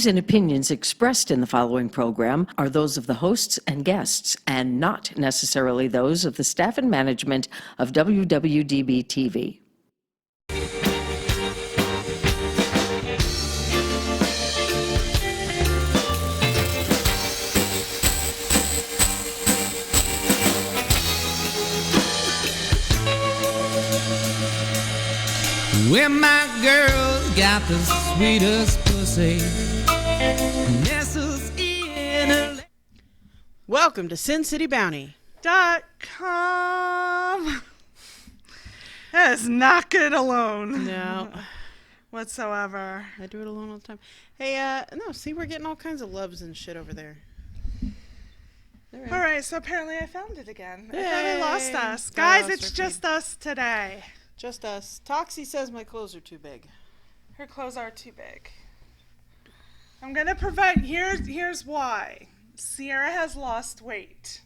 views and opinions expressed in the following program are those of the hosts and guests, and not necessarily those of the staff and management of WWDB-TV. Well, my girl's got the sweetest pussy. Nestles in her... Welcome to SinCityBounty.com. That is not good alone. No. Whatsoever. I do it alone all the time. Hey, no, see, we're getting all kinds of loves and shit over there. All right, so apparently I found it again. I thought Yay. I lost us. I Guys, lost it's our just feed. us today. Just us. Toxie says my clothes are too big. Her clothes are too big. I'm going to provide, here's why. Sierra has lost weight.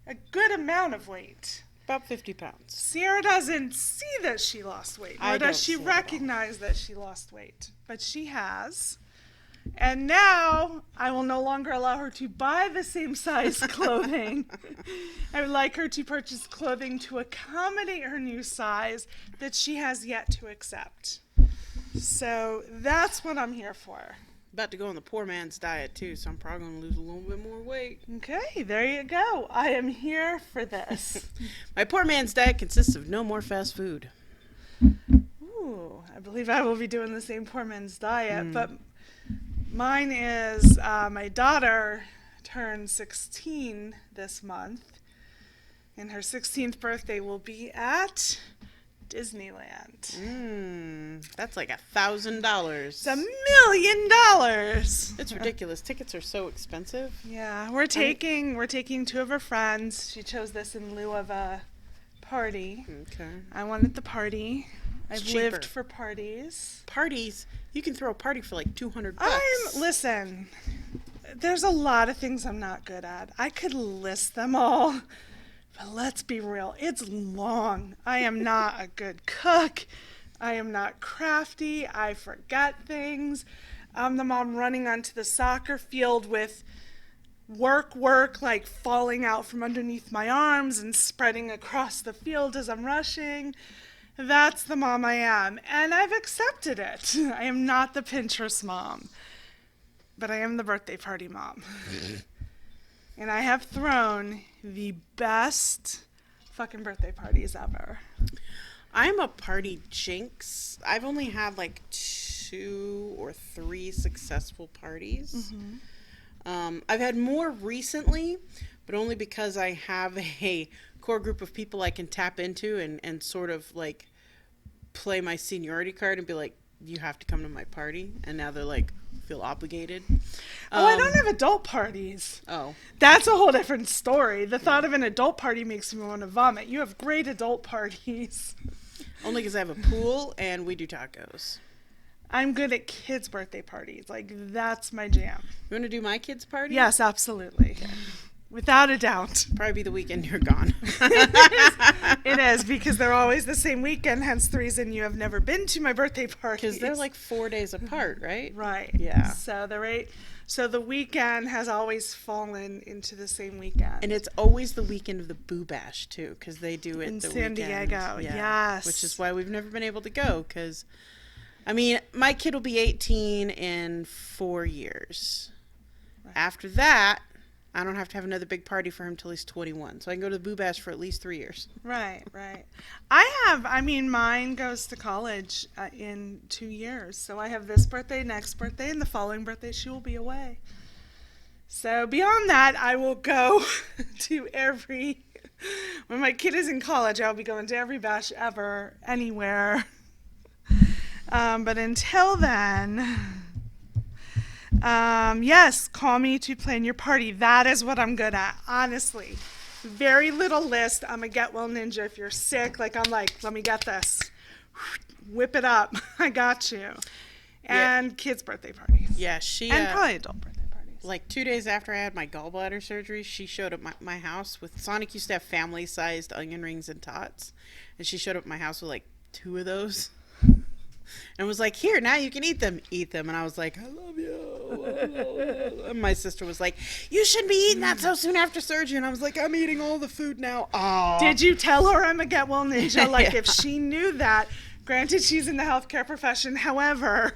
A good amount of weight. About 50 pounds. Sierra doesn't see that she lost weight, I nor don't does she see it at all. recognize that she lost weight. But she has. And now I will no longer allow her to buy the same size clothing. I would like her to purchase clothing to accommodate her new size that she has yet to accept. So that's what I'm here for. About to go on the poor man's diet, too, so I'm probably going to lose a little bit more weight. Okay, there you go. I am here for this. My poor man's diet consists of no more fast food. Ooh, I believe I will be doing the same poor man's diet, but mine is my daughter turned 16 this month, and her 16th birthday will be at Disneyland. That's like $1,000. It's $1 million. It's ridiculous. Tickets are so expensive. Yeah, we're taking two of her friends. She chose this in lieu of a party. Okay. I wanted the party. I've cheaper. lived for parties. Parties. You can throw a party for like $200. Listen, there's a lot of things I'm not good at. I could list them all, but let's be real. It's long. I am not a good cook. I am not crafty. I forget things. I'm the mom running onto the soccer field with work, like falling out from underneath my arms and spreading across the field as I'm rushing. That's the mom I am, and I've accepted it. I am not the Pinterest mom, but I am the birthday party mom. And I have thrown the best fucking birthday parties ever. I'm a party jinx. I've only had like 2 or 3 successful parties. I've had more recently, but only because I have a core group of people I can tap into and sort of like play my seniority card and be like, you have to come to my party. And now they're like, feel obligated. I don't have adult parties. Oh. That's a whole different story. The thought of an adult party makes me want to vomit. You have great adult parties. Only because I have a pool and we do tacos. I'm good at kids' birthday parties. Like, that's my jam. You want to do my kid's party? Yes, absolutely. Without a doubt. Probably be the weekend you're gone. It is, because they're always the same weekend, hence the reason you have never been to my birthday party. Because they're like 4 days apart, right? Right. Yeah. So the weekend has always fallen into the same weekend. And it's always the weekend of the Boo Bash, too, because they do it In the San weekend. Diego, yes. Which is why we've never been able to go, because, I mean, my kid will be 18 in 4 years. Right. After that, I don't have to have another big party for him till he's 21. So I can go to the Boo Bash for at least 3 years. Right. Mine goes to college in 2 years. So I have this birthday, next birthday, and the following birthday she will be away. So beyond that, I will go to when my kid is in college, I'll be going to every bash ever, anywhere. But until then, yes, call me to plan your party. That is what I'm good at, honestly. Very little list. I'm a get well ninja. If you're sick, I'm like, let me get this. Whip it up. I got you. And kids' birthday parties. Yeah, she... And probably adult birthday parties. Like 2 days after I had my gallbladder surgery, she showed up at my house with... Sonic used to have family-sized onion rings and tots. And she showed up at my house with like 2 of those. And was like, here, now you can eat them. And I was like, I love you. And my sister was like, you shouldn't be eating that so soon after surgery. And I was like, I'm eating all the food now. Aw. Did you tell her I'm a get well ninja? Like, Yeah. if she knew that, granted, she's in the healthcare profession. However,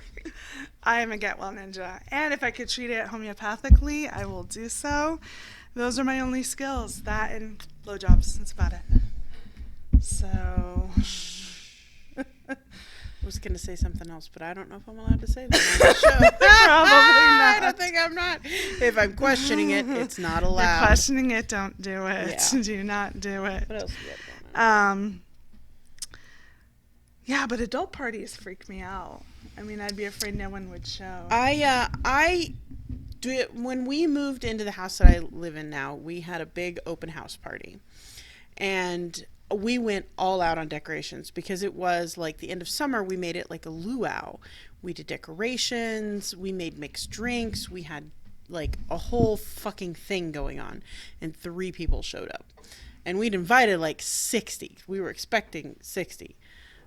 I am a get well ninja. And if I could treat it homeopathically, I will do so. Those are my only skills. That and blowjobs. That's about it. So, I was going to say something else, but I don't know if I'm allowed to say that on the show. probably I not. don't think I'm not. If I'm questioning it, it's not You're allowed. questioning it, don't do it. Yeah. Do not do it. What else do we have going on? Yeah, but adult parties freak me out. I mean, I'd be afraid no one would show. I do it, when we moved into the house that I live in now, we had a big open house party. And we went all out on decorations because it was like the end of summer. We made it like a luau. We did decorations. We made mixed drinks. We had like a whole fucking thing going on. And 3 people showed up. And we'd invited like 60. We were expecting 60.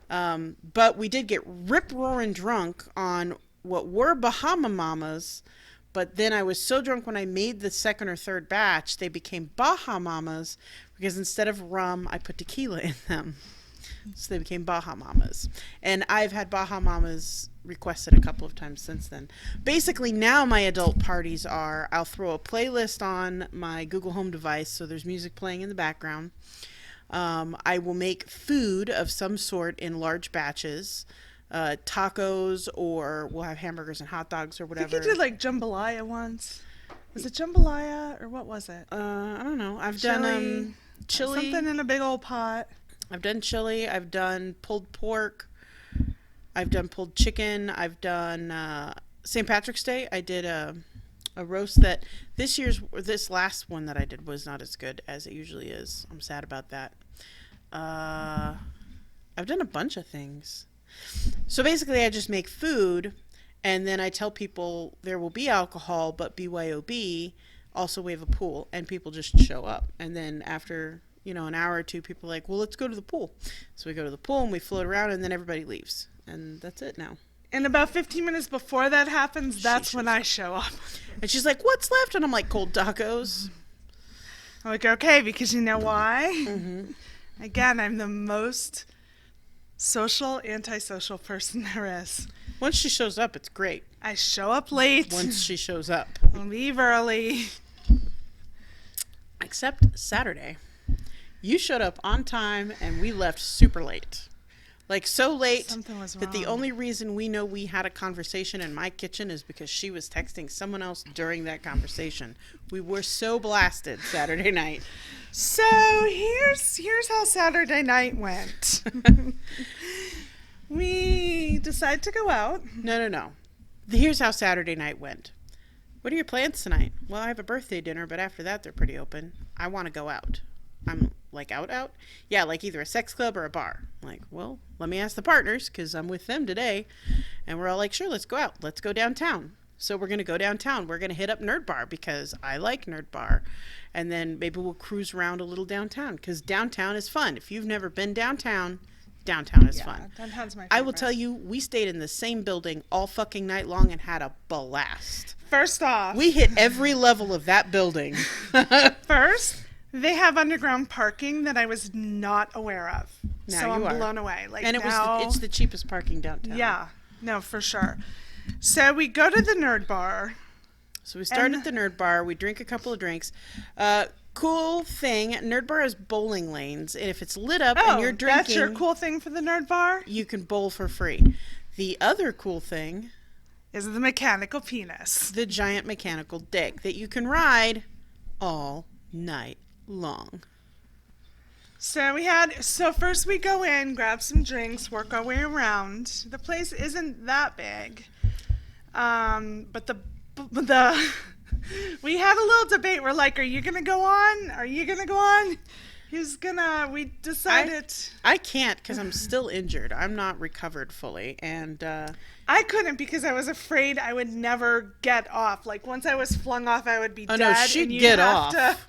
But we did get rip-roaring drunk on what were Bahama Mamas. But then I was so drunk when I made the second or third batch, they became Baja Mamas because instead of rum, I put tequila in them. So they became Baja Mamas. And I've had Baja Mamas requested a couple of times since then. Basically, now my adult parties are, I'll throw a playlist on my Google Home device, so there's music playing in the background. I will make food of some sort in large batches. Tacos, or we'll have hamburgers and hot dogs or I whatever. think you did like jambalaya once. Was it jambalaya or what was it? I don't know. I've Chili. done chili. Something in a big old pot. I've done chili. I've done pulled pork. I've done pulled chicken. I've done St. Patrick's Day. I did a roast that this last one that I did was not as good as it usually is. I'm sad about that. I've done a bunch of things. So basically, I just make food, and then I tell people there will be alcohol, but BYOB, also we have a pool, and people just show up. And then after, an hour or two, people are like, well, let's go to the pool. So we go to the pool, and we float around, and then everybody leaves. And that's it now. And about 15 minutes before that happens, that's when I show up. And she's like, what's left? And I'm like, cold tacos. I'm like, okay, because you know why? Mm-hmm. Again, I'm the most social, antisocial person there is. Once she shows up, it's great. I show up late. Once she shows up. Leave early. Except Saturday. You showed up on time, and we left super late. Like, so late Something was that the wrong. only reason we know we had a conversation in my kitchen is because she was texting someone else during that conversation. We were so blasted Saturday night. So here's how Saturday night went. We decided to go out. No. Here's how Saturday night went. What are your plans tonight? Well, I have a birthday dinner, but after that, they're pretty open. I want to go out. I'm like, out? Yeah, like either a sex club or a bar. I'm like, well, let me ask the partners because I'm with them today. And we're all like, sure, let's go out. Let's go downtown. So we're going to go downtown. We're going to hit up Nerd Bar because I like Nerd Bar. And then maybe we'll cruise around a little downtown because downtown is fun. If you've never been downtown is fun. Downtown's my favorite. I will tell you, we stayed in the same building all fucking night long and had a blast. First off, We hit every level of that building. first, they have underground parking that I was not aware of. Now so you I'm are. blown away. Like And it's the cheapest parking downtown. Yeah, no, for sure. So we go to the Nerd Bar. So we start at the Nerd Bar. We drink a couple of drinks. Cool thing, Nerd Bar has bowling lanes. And if it's lit up and you're drinking, that's your cool thing for the Nerd Bar? you can bowl for free. The other cool thing, Is the mechanical penis. the giant mechanical dick that you can ride all night long. So first we go in, grab some drinks, work our way around. The place isn't that big. But the we had a little debate. We're like, are you going to go on? Are you going to go on? We decided. I can't because I'm still injured. I'm not recovered fully. And I couldn't because I was afraid I would never get off. Like once I was flung off, I would be dead. no, she'd and you'd get have off.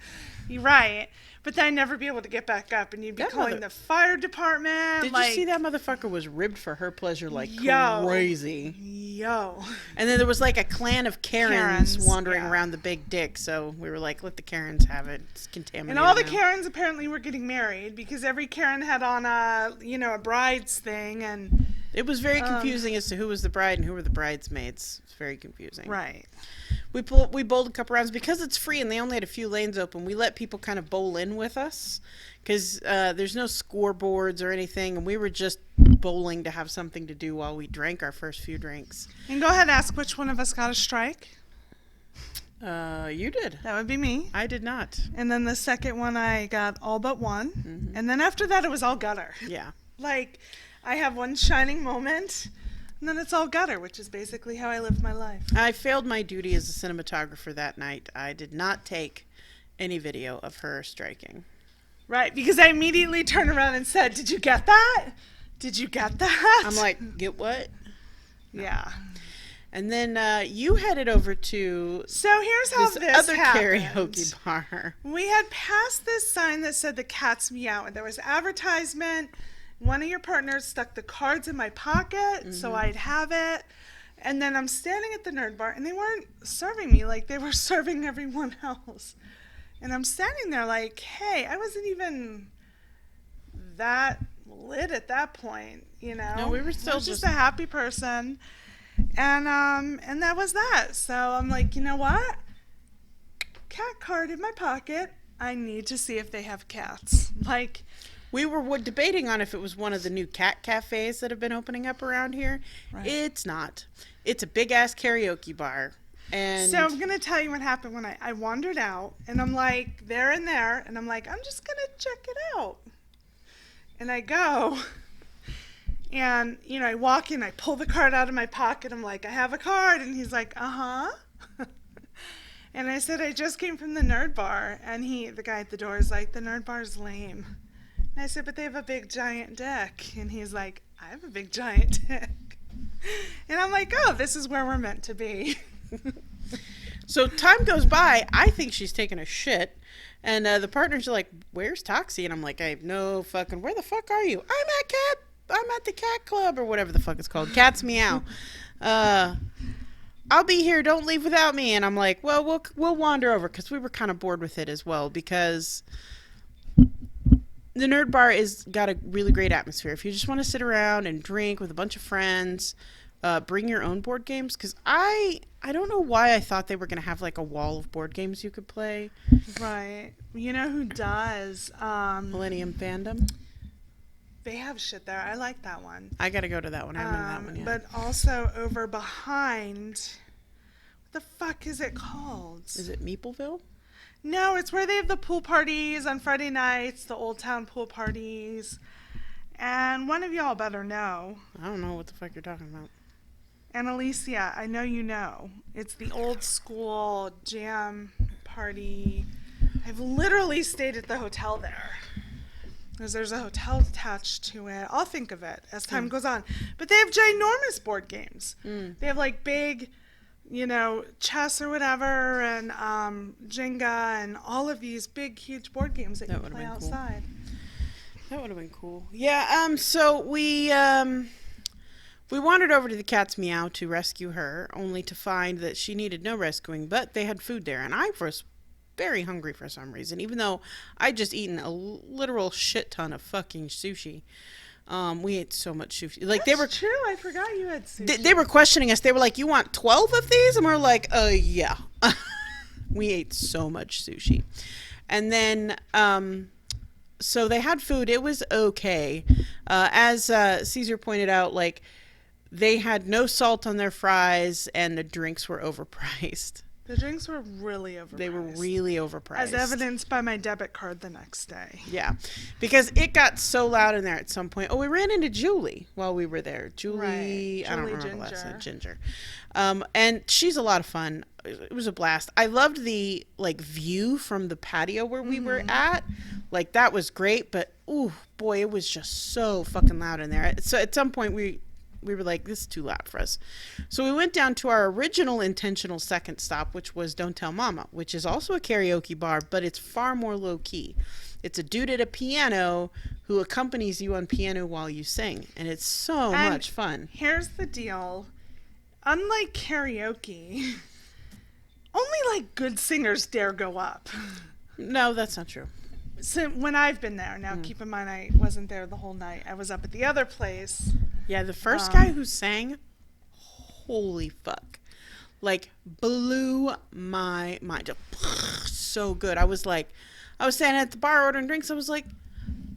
You're right. but then I'd never be able to get back up, and you'd be That calling mother- the fire department. Did like, you see that motherfucker was ribbed for her pleasure like Yo. crazy? Yo. And then there was like a clan of Karens, wandering yeah. around the big dick. So we were like, let the Karens have it. It's contaminated. And all the now. Karens apparently were getting married because every Karen had on a bride's thing, and It was very confusing as to who was the bride and who were the bridesmaids. It's very confusing. right. We bowled a couple rounds because it's free and they only had a few lanes open. We let people kind of bowl in with us because there's no scoreboards or anything, and we were just bowling to have something to do while we drank our first few drinks. And go ahead and ask which one of us got a strike. You did. That would be me. I did not. And then the second one, I got all but one. Mm-hmm. And then after that, it was all gutter. Yeah. Like, I have one shining moment, and then it's all gutter, which is basically how I live my life. I failed my duty as a cinematographer that night. I did not take any video of her striking. Right, because I immediately turned around and said, "Did you get that? Did you get that?" I'm like, get what? yeah. And then you headed over to So here's how this this other happened. karaoke bar. We had passed this sign that said the cat's meow, and there was advertisement. One of your partners stuck the cards in my pocket so I'd have it. And then I'm standing at the nerd bar, and they weren't serving me like they were serving everyone else. And I'm standing there like, hey, I wasn't even that lit at that point, you know? No, we were still I was just just- a happy person. And that was that. So I'm like, you know what? Cat card in my pocket. I need to see if they have cats. Like, We were debating on if it was one of the new cat cafes that have been opening up around here. Right. It's not. It's a big-ass karaoke bar. And so I'm going to tell you what happened when I wandered out, and I'm like, there and there, and I'm like, I'm just going to check it out. And I go, and, I walk in, I pull the card out of my pocket, I'm like, I have a card, and he's like, uh-huh. And I said, I just came from the nerd bar, and the guy at the door is like, the nerd bar's lame. And I said, but they have a big giant dick. And he's like, I have a big giant dick. And I'm like, oh, this is where we're meant to be. so time goes by. I think she's taking a shit. And the partners are like, where's Toxie? And I'm like, I have no fucking, where the fuck are you? I'm at the cat club or whatever the fuck it's called. Cat's Meow. I'll be here. Don't leave without me. And I'm like, well, we'll wander over because we were kind of bored with it as well because the nerd bar is got a really great atmosphere. If you just want to sit around and drink with a bunch of friends, bring your own board games. Because I don't know why I thought they were going to have like a wall of board games you could play. Right. You know who does? Millennium Fandom. They have shit there. I like that one. I got to go to that one. I haven't been to that one yet. But also over behind, what the fuck is it called? Is it Meepleville? No, it's where they have the pool parties on Friday nights, the Old Town pool parties. And one of y'all better know. I don't know what the fuck you're talking about. And Alicia, I know you know. It's the old school jam party. I've literally stayed at the hotel there. Because there's a hotel attached to it. I'll think of it as time goes on. But they have ginormous board games. They have like big, chess or whatever, and Jenga, and all of these big, huge board games that you would've play been cool. outside. That would have been cool. Yeah, so we wandered over to the Cat's Meow to rescue her, only to find that she needed no rescuing, but they had food there, and I was very hungry for some reason, even though I'd just eaten a literal shit ton of fucking sushi. We ate so much sushi. Like, they were That's true. I forgot you had sushi. they were questioning us. They were like, "You want 12 of these?" And we're like, yeah." We ate so much sushi. And then so they had food. It was okay. As Caesar pointed out, like, they had no salt on their fries and the drinks were overpriced. The drinks were really overpriced. They were really overpriced. As evidenced by my debit card the next day. Yeah, because it got so loud in there at some point. Oh, we ran into Julie while we were there. Julie, Right. I don't Julie remember the last name. Ginger. Ginger. And she's a lot of fun. It was a blast. I loved the view from the patio where we were at. Like, that was great, but ooh, boy, it was just so fucking loud in there. So at some point we were like, this is too loud for us. So we went down to our original intentional second stop, which was Don't Tell Mama, which is also a karaoke bar, but it's far more low key. It's a dude at a piano who accompanies you on piano while you sing. And it's so much fun. Here's the deal. Unlike karaoke, only like good singers dare go up. No, that's not true. So when I've been there, now keep in mind I wasn't there the whole night. I was up at the other place. Yeah, the first guy who sang, holy fuck. Like, blew my mind. So good. I was standing at the bar ordering drinks. I was like,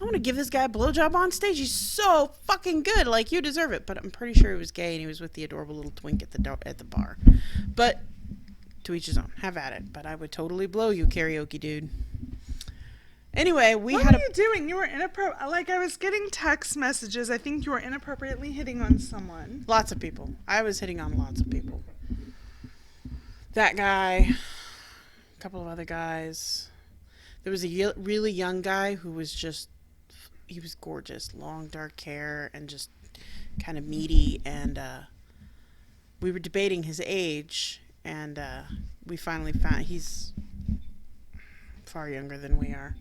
I want to give this guy a blowjob on stage. He's so fucking good. Like, you deserve it. But I'm pretty sure he was gay and he was with the adorable little twink at the bar. But to each his own. Have at it. But I would totally blow you, karaoke dude. Anyway, what were you doing? You were inappropriate. Like, I was getting text messages. I think you were inappropriately hitting on someone. Lots of people. I was hitting on lots of people. That guy. A couple of other guys. There was a really young guy who was just... He was gorgeous. Long, dark hair and just kind of meaty. And we were debating his age. And we finally found... He's far younger than we are.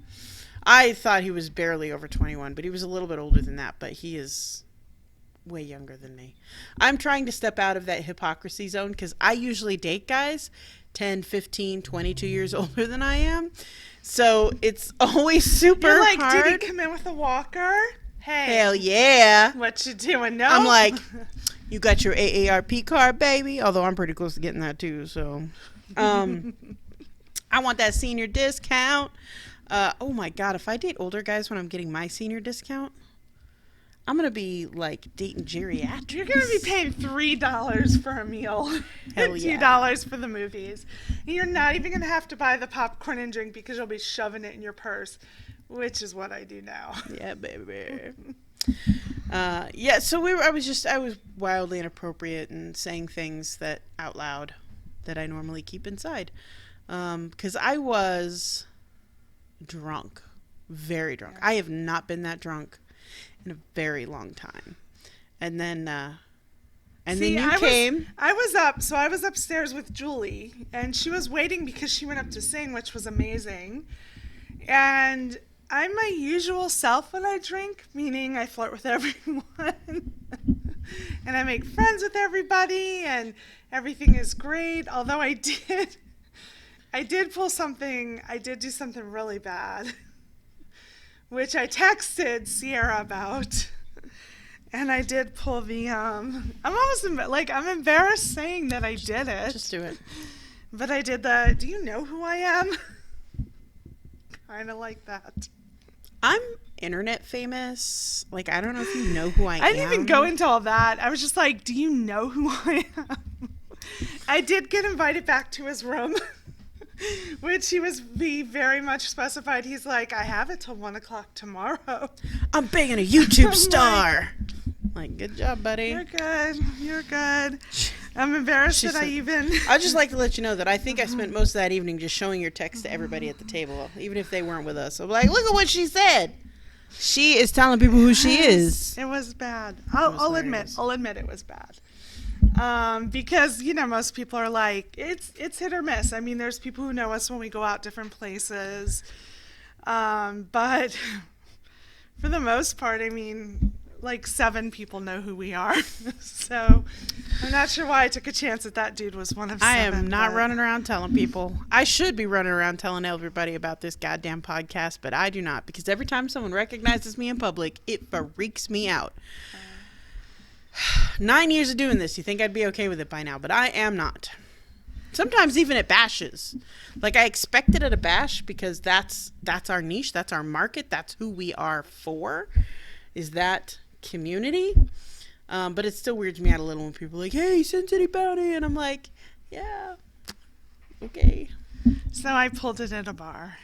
I thought he was barely over 21, but he was a little bit older than that. But he is way younger than me. I'm trying to step out of that hypocrisy zone because I usually date guys 10, 15, 22 years older than I am. So it's always super You're like, hard. did he come in with a walker? Hey. Hell yeah. What you doing? No. I'm like, you got your AARP card, baby? Although I'm pretty close to getting that too, so. I want that senior discount. Oh my God, if I date older guys when I'm getting my senior discount, I'm going to be like dating geriatrics. You're going to be paying $3 for a meal. Hell and yeah. $2 for the movies. And you're not even going to have to buy the popcorn and drink because you'll be shoving it in your purse, which is what I do now. Yeah, baby. Yeah, so I was wildly inappropriate and saying things that out loud that I normally keep inside. Because I was drunk, very drunk. I have not been that drunk in a very long time. And then you came. I was upstairs with Julie, and she was waiting because she went up to sing, which was amazing. And I'm my usual self when I drink, meaning I flirt with everyone. And I make friends with everybody, and everything is great. Although I did do something really bad, which I texted Sierra about. And I did pull the, I'm embarrassed saying that I did it. Just do it. But I did do you know who I am? Kind of like that. I'm internet famous. Like, I don't know if you know who I am. I didn't even go into all that. I was just like, do you know who I am? I did get invited back to his room, which he very much specified. He's like, I have it till 1 o'clock tomorrow. I'm being a YouTube star. Like, good job, buddy. You're good. I'm embarrassed that I even... I'd just like to let you know that I think I spent most of that evening just showing your text to everybody at the table, even if they weren't with us. I'm like, look at what she said. She is telling people who she is. It was bad. I'll admit it was bad. Because, most people are like, it's hit or miss. I mean, there's people who know us when we go out different places. But for the most part, I mean, like 7 people know who we are. So I'm not sure why I took a chance that dude was one of 7. I am not running around telling people. I should be running around telling everybody about this goddamn podcast, but I do not, because every time someone recognizes me in public, it freaks me out. 9 years of doing this, you think I'd be okay with it by now, but I am not. Sometimes even at bashes. Like, I expect it at a bash because that's our niche, that's our market, that's who we are for, is that community. But it still weirds me out a little when people are like, hey, Sin City Bounty, and I'm like, yeah, okay. So I pulled it at a bar.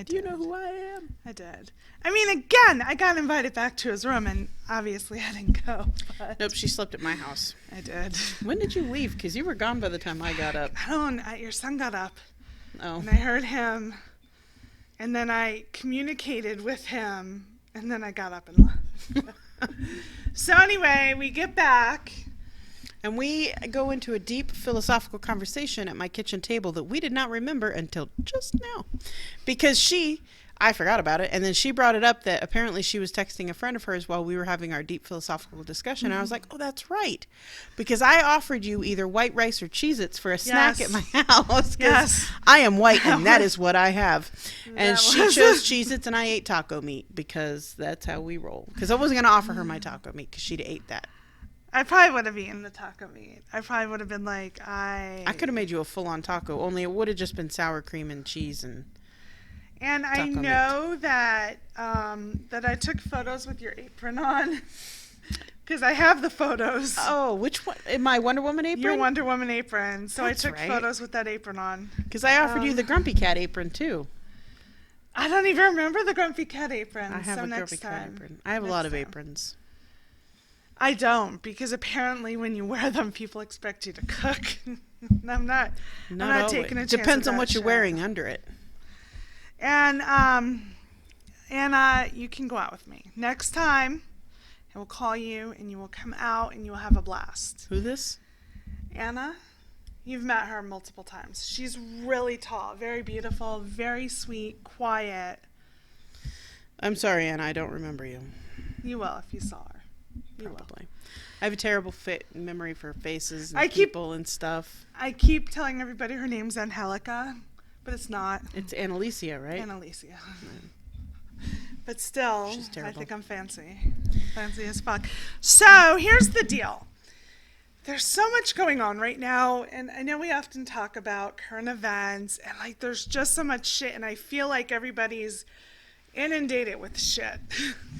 Do you know who I am? I did. I mean, again, I got invited back to his room, and obviously I didn't go. But Nope, she slept at my house. I did. When did you leave? Because you were gone by the time I got up. Your son got up, Oh. and I heard him, and then I communicated with him, and then I got up and left. So anyway, we get back. And we go into a deep philosophical conversation at my kitchen table that we did not remember until just now. Because I forgot about it. And then she brought it up that apparently she was texting a friend of hers while we were having our deep philosophical discussion. And I was like, oh, that's right. Because I offered you either white rice or Cheez-Its for a snack at my house. Yes. I am white and that is what I have. And That she was- chose Cheez-Its and I ate taco meat because that's how we roll. Because I wasn't going to offer her my taco meat because she'd ate that. I probably would have eaten the taco meat. I probably would have been like, I could have made you a full-on taco, only it would have just been sour cream and cheese and... And I taco know that that I took photos with your apron on because I have the photos. Oh, which one? In my Wonder Woman apron? Your Wonder Woman apron. So That's I took right. photos with that apron on. Because I offered you the Grumpy Cat apron, too. I don't even remember the Grumpy Cat apron. I have so a next Grumpy Cat time. apron. I have a Next lot of time. aprons. I don't, because apparently when you wear them, people expect you to cook. I'm not Not taking a always. chance. Depends with on that what you're shit. wearing under it. And you can go out with me next time. I will call you, and you will come out, and you will have a blast. Who this? Anna, you've met her multiple times. She's really tall, very beautiful, very sweet, quiet. I'm sorry, Anna. I don't remember you. You will if you saw her. You will. Probably. I have a terrible memory for faces and I keep- people and stuff. I keep telling everybody her name's Angelica, but it's not. It's Annalicia, right? Annalicia. But still, She's I terrible. think I'm fancy. Fancy as fuck. So here's the deal. There's so much going on right now, and I know we often talk about current events, and like there's just so much shit, and I feel like everybody's inundated with shit.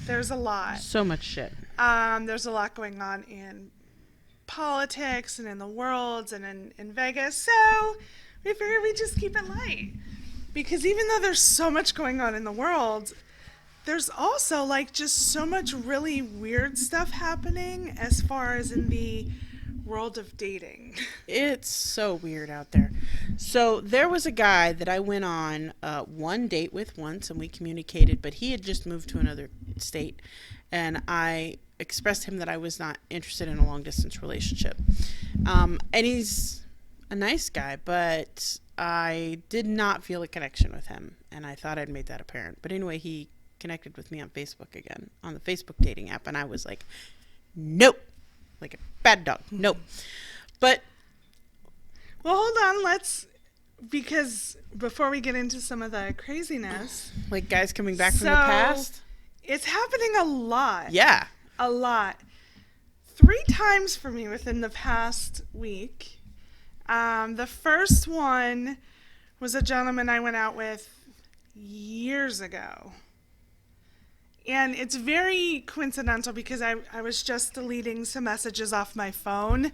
There's a lot. So much shit. There's a lot going on in politics and in the world and in Vegas. So we figured we'd just keep it light. Because even though there's so much going on in the world, there's also like just so much really weird stuff happening as far as in the world of dating. It's so weird out there. So there was a guy that I went on one date with once, and we communicated, but he had just moved to another state, and I expressed to him that I was not interested in a long-distance relationship. And he's a nice guy, but I did not feel a connection with him, and I thought I'd made that apparent. But anyway, he connected with me on Facebook again, on the Facebook dating app, and I was like, nope. Like a bad dog. Nope. But Well, hold on, because before we get into some of the craziness, like guys coming back from the So- past. it's happening a lot. Yeah. A lot. 3 times for me within the past week. The first one was a gentleman I went out with years ago. And it's very coincidental because I was just deleting some messages off my phone.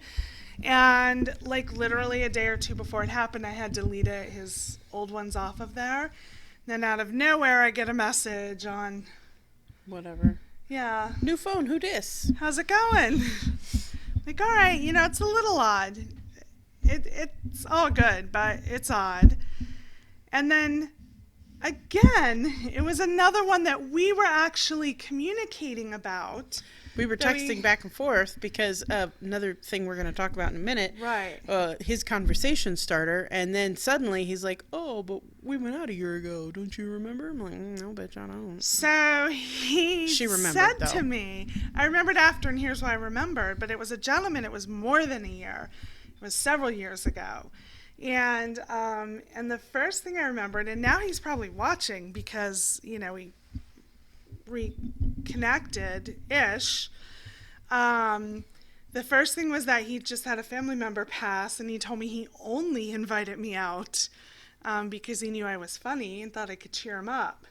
And like literally a day or two before it happened, I had deleted his old ones off of there. Then out of nowhere, I get a message on, Whatever. yeah, New phone. Who dis? how's it going? Like, all right, it's a little odd. It's all good, but it's odd. And then again, it was another one that we were actually communicating about. We were That texting back and forth because of another thing we're going to talk about in a minute. Right. His conversation starter, and then suddenly he's like, "Oh, but we went out a year ago. Don't you remember?" I'm like, "No, bitch, I don't." So he She remembered, said though. to me, I remembered after, and here's why I remembered, but it was a gentleman, it was more than a year. It was several years ago. And the first thing I remembered, and now he's probably watching because, we reconnected-ish. The first thing was that he just had a family member pass, and he told me he only invited me out because he knew I was funny and thought I could cheer him up.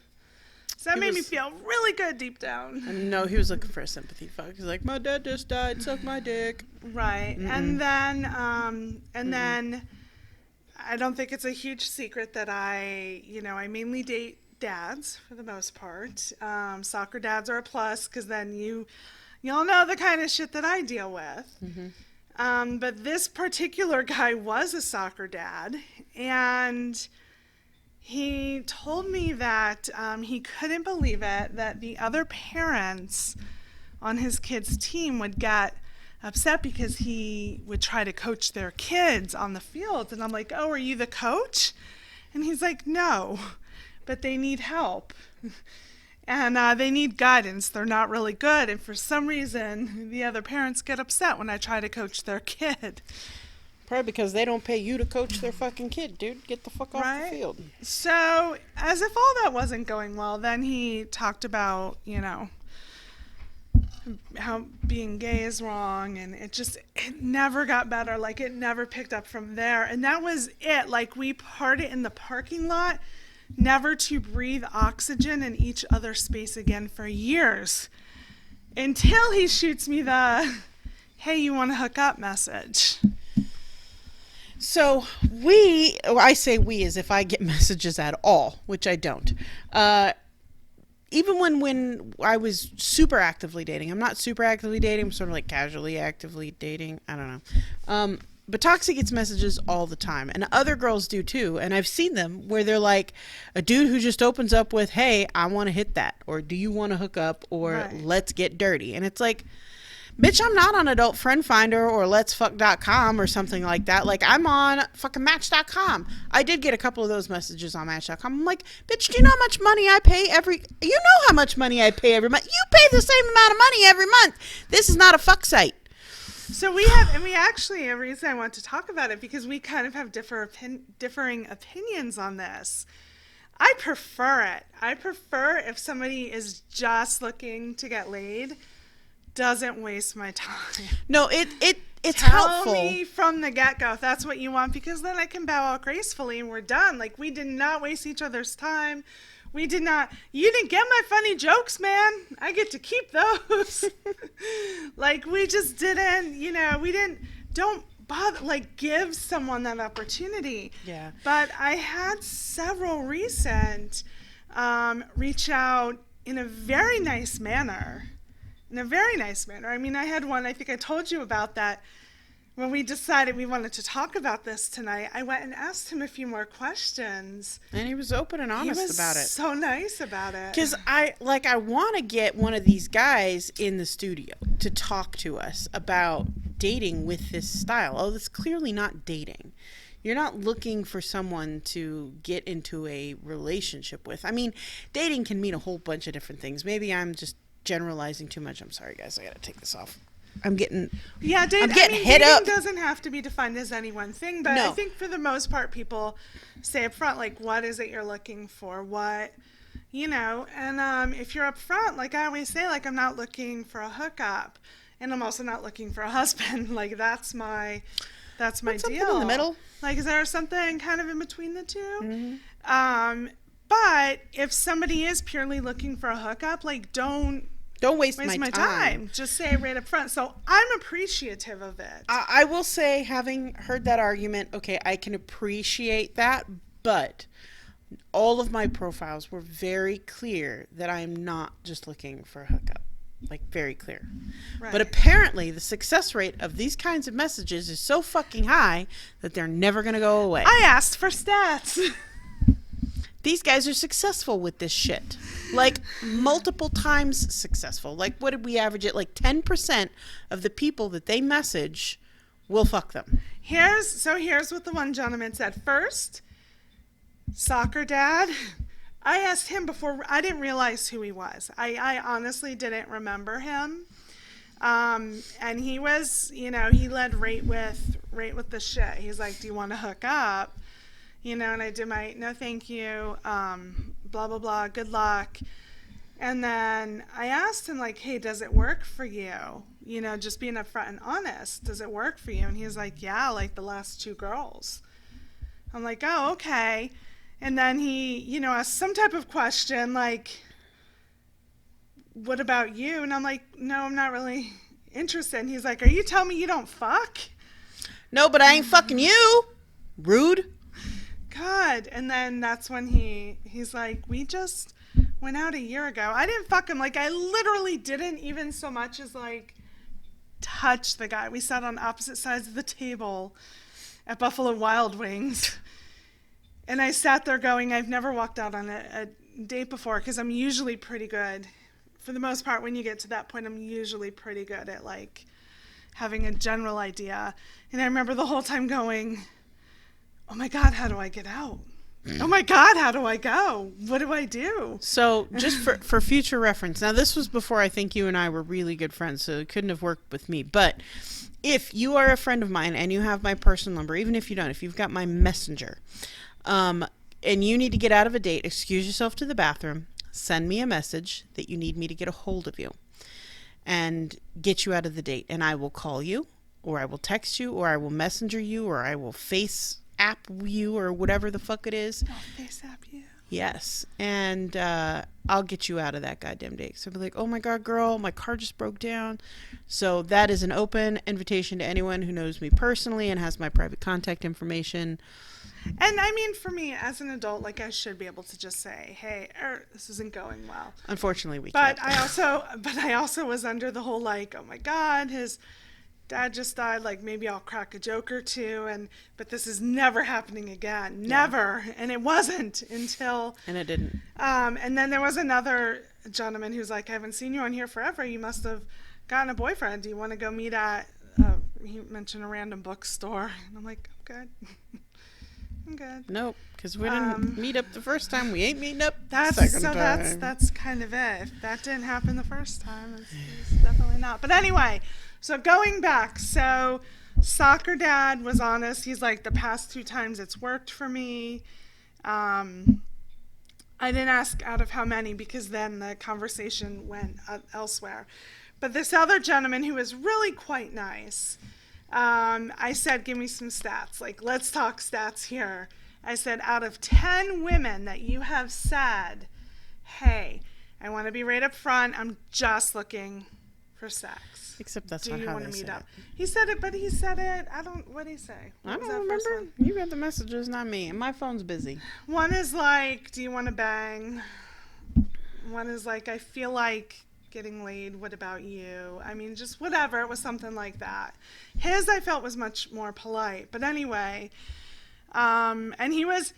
So that He made me was- feel really good deep down. And no, he was looking for a sympathy fuck. He's like, "My dad just died. Suck my dick." Right. And then I don't think it's a huge secret that I mainly date dads for the most part. Soccer dads are a plus because then you'll know the kind of shit that I deal with. But this particular guy was a soccer dad, and he told me that he couldn't believe it, that the other parents on his kids' team would get upset because he would try to coach their kids on the field. And I'm like, "Oh, are you the coach?" And he's like, "No, but they need help. And they need guidance. They're not really good. And for some reason, the other parents get upset when I try to coach their kid. Probably because they don't pay you to coach their fucking kid, dude. Get the fuck off the field. So, as if all that wasn't going well, then he talked about, how being gay is wrong, and it never got better. Like, it never picked up from there. And that was it. Like, we parted in the parking lot, never to breathe oxygen in each other's space again for years, until he shoots me the, hey, you want to hook up message. So I say we as if I get messages at all, which I don't. Even when I was super actively dating, I'm not super actively dating, I'm sort of like casually actively dating. I don't know. But Toxic gets messages all the time, and other girls do too. And I've seen them where they're like a dude who just opens up with, hey, I want to hit that, or do you want to hook up, or let's get dirty. And it's like, bitch, I'm not on Adult Friend Finder or Let'sFuck.com or something like that. Like, I'm on fucking Match.com. I did get a couple of those messages on Match.com. I'm like, bitch, do you know how much money I pay you know how much money I pay every month. You pay the same amount of money every month. This is not a fuck site. So we have, and we actually, a reason I want to talk about it, because we kind of have differing opinions on this. I prefer it. I prefer if somebody is just looking to get laid, doesn't waste my time. No, it's Tell helpful. me from the get-go if that's what you want, because then I can bow out gracefully and we're done. Like, we did not waste each other's time. You didn't get my funny jokes, man. I get to keep those. Like, we just didn't, don't bother, like, give someone that opportunity. Yeah. But I had several recent reach out in a very nice manner. I mean, I had one, I think I told you about that. When we decided we wanted to talk about this tonight, I went and asked him a few more questions. And he was open and honest about it. He was so nice about it. Because I want to get one of these guys in the studio to talk to us about dating with this style. Oh, that's clearly not dating. You're not looking for someone to get into a relationship with. I mean, dating can mean a whole bunch of different things. Maybe I'm just generalizing too much. I'm sorry, guys. I got to take this off. I'm getting dating doesn't have to be defined as any one thing, but No. I think for the most part, people say up front, like, what is it you're looking for? And if you're up front, like I always say, like, I'm not looking for a hookup, and I'm also not looking for a husband. Like, that's my deal. Something in the middle. Like, is there something kind of in between the two? Mm-hmm. But if somebody is purely looking for a hookup, like, don't waste my time. Just say it right up front. So I'm appreciative of it. I will say, having heard that argument, okay, I can appreciate that, but all of my profiles were very clear that I am not just looking for a hookup. Like, very clear. Right. But apparently the success rate of these kinds of messages is so fucking high that they're never going to go away. I asked for stats. These guys are successful with this shit. Like, multiple times successful. Like, what did we average it? Like, 10% of the people that they message will fuck them. Here's what the one gentleman said. First, soccer dad. I asked him before. I didn't realize who he was. I honestly didn't remember him. And he was, he led right with the shit. He's like, do you want to hook up? And I did my, no, thank you, blah, blah, blah, good luck. And then I asked him, like, hey, does it work for you? Just being upfront and honest, does it work for you? And he's like, yeah, like the last 2 girls. I'm like, oh, okay. And then he, asked some type of question, like, what about you? And I'm like, no, I'm not really interested. And he's like, are you telling me you don't fuck? No, but I ain't fucking you. Rude. God. And then that's when he's like, we just went out a year ago. I didn't fuck him. Like, I literally didn't even so much as, like, touch the guy. We sat on opposite sides of the table at Buffalo Wild Wings. And I sat there going, I've never walked out on a date before, because I'm usually pretty good. For the most part, when you get to that point, I'm usually pretty good at, like, having a general idea. And I remember the whole time going, oh my God, how do I get out? Oh my God, how do I go? What do I do? So just for future reference, now this was before I think you and I were really good friends, so it couldn't have worked with me. But if you are a friend of mine and you have my personal number, even if you don't, if you've got my messenger, and you need to get out of a date, excuse yourself to the bathroom, send me a message that you need me to get a hold of you and get you out of the date. And I will call you, or I will text you, or I will messenger you, or I will face app you, or whatever the fuck it is. I'll face app you. Yes. And I'll get you out of that goddamn date. So I'll be like, oh my God, girl, my car just broke down. So that is an open invitation to anyone who knows me personally and has my private contact information. And I mean, for me as an adult, like I should be able to just say, "Hey, this isn't going well." Unfortunately, we But can't. I also was under the whole like, "Oh my God, his dad just died. Like maybe I'll crack a joke or two." But this is never happening again, never. And it wasn't until. And it didn't. And then there was another gentleman who's like, "I haven't seen you on here forever. You must have gotten a boyfriend. Do you want to go meet at?" He mentioned a random bookstore, and I'm like, "I'm good." I'm good. Nope, because we didn't meet up the first time. We ain't meeting up the That's second time. that's kind of it. If that didn't happen the first time, it's definitely not. But anyway, so going back, so soccer dad was honest. He's like, the past 2 times it's worked for me. I didn't ask out of how many because then the conversation went elsewhere. But this other gentleman who was really quite nice, I said, give me some stats. Like, let's talk stats here. I said, out of 10 women that you have said, hey, I want to be right up front. I'm just looking for sex. Except that's Do not you how want they to meet say up? it. He said it, but he said it. What did he say? I What was don't that first remember. one? You got the messages, not me. And my phone's busy. One is like, do you want to bang? One is like, I feel like getting laid. What about you? I mean, just whatever. It was something like that. His, I felt, was much more polite. But anyway, and he was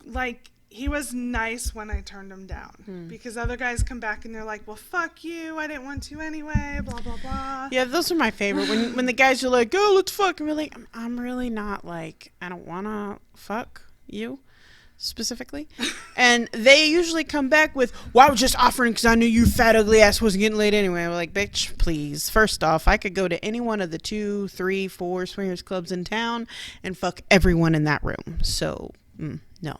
like, he was nice when I turned him down. Because other guys come back and they're like, well, fuck you. I didn't want to anyway. Blah, blah, blah. Yeah, those are my favorite. When the guys are like, oh, let's fuck. And we're like, I'm really not like, I don't want to fuck you specifically. And they usually come back with, well, I was just offering because I knew you fat, ugly ass wasn't getting laid anyway. We're like, bitch, please. First off, I could go to any one of the 2, 3, 4 swingers clubs in town and fuck everyone in that room. So, no.